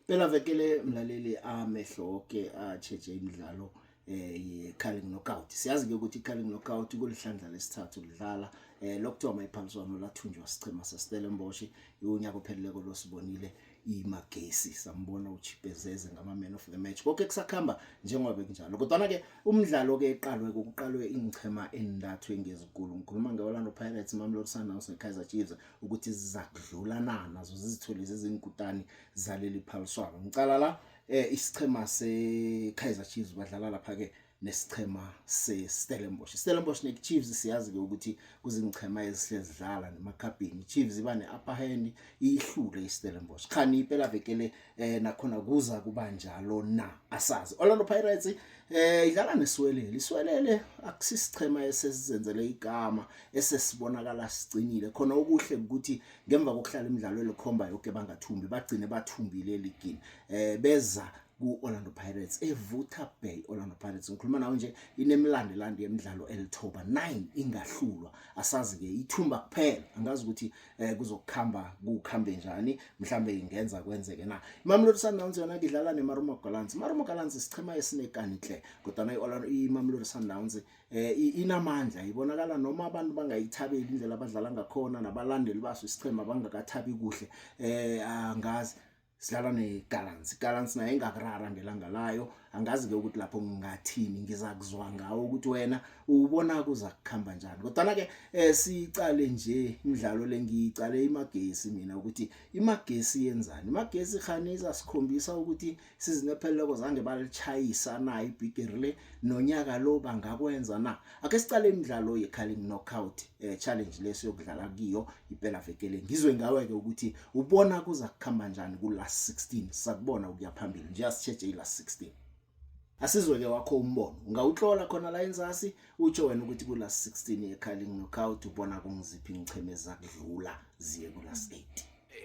Phela vekele mlaleli amehlo ke acheche imidlalo ye-Carling Knockout. Siyazi ke ukuthi i-Carling Knockout kulihlandla lesithathu lidlala lokuthiwa mayiphaliswano lathunjwa sichema seStellenbosch unyaka opheleleko losibonile iMagesi sambona uChipezeze ngama man of the match. Konke kusakhamba njengoba bekunjalo. Kodwa ke umdlalo ke kuqalwe ingchema endathu engezikulu. Ngikhuluma ngeOrlando Pirates, Mamelodi Sundowns neKaizer Chiefs ukuthi zizakudlula nazo zizithole izinkutani zaleli phaliswano. Ngicala la isichema seKaizer Chiefs badlala lapha ke nesichema seStellenbosch. Stellenbosch neChiefs siyazi ke ukuthi kuzinchema ezihlezidlala nemakhabhini. Chiefs ibane upper hand ihlule iStellenbosch. Khani iphela vekele nakhona kuza kuba njalo na asazi. Orlando Pirates idlala neSwelele. Iswelele akusisichema esesizenzele igama esesibonakala sicinile. Khona okuhle ukuthi ngemva kokuhlala imidlalo elikhomba yonke bangathumbi bagcine bathumbile eligini. Beza ku-Orlando Pirates eVutha Bay. Orlando Pirates ngikhuluma nawe nje inemlandela yemidlalo elithoba 9 ingahlulwa. Asazi ke ithumba kuphela, angazi ukuthi kuzokukhamba kukhambe njani, mhlambe ingenza kwenzeke na. Mamelodi Sundowns yona idlala neMarumo Gallants. Marumo Gallants isichema esinekanhle kodwa iMamelodi Sundowns inamandla, ibonakala noma abantu bangayithabeli indlela abadlala ngakhona nabalandeli baso isichema bangakathabi kuhle angazi sidlala neGallants. Gallants naye engakurara ngelanga layo, angazi ke ukuthi lapho ngingathini, ngizakuzwa ngawo ukuthi wena ubona kuza kukhamba njani. Kodwa ke sicale nje imidlalo lengicale iMagesi mina ukuthi iMagesi yenzani. iMagesi khani izasikhombisa ukuthi sizinepheleleko zange balichayisa na ibigiri le nonyaka lo bangakwenza na. Ake sicale imidlalo ye-Carling Knockout challenge leso yokudlala kiyo iphela vekele. Ngizwe ngawe ke ukuthi ubona kuza kukhamba njani ku last 16. Sakubona ukuya phambili nje asicheche ilast 16. Asizwe ke wakho umbono ungawutlola khona la enzasi utsho wena ukuthi ku last 16 ye-Carling Knockout ubona kungiziphi ingchemeza zakudlula ziye ku last 8.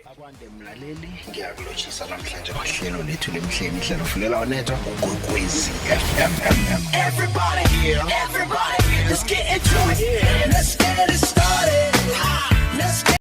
Akwande mlaleli, ngiyakulotshisa namhlanje kwahlelo lethu lemhleni ihlelo fulela onetwa uGwekwezi FM. Everybody here, let's get into it. Let's get it started.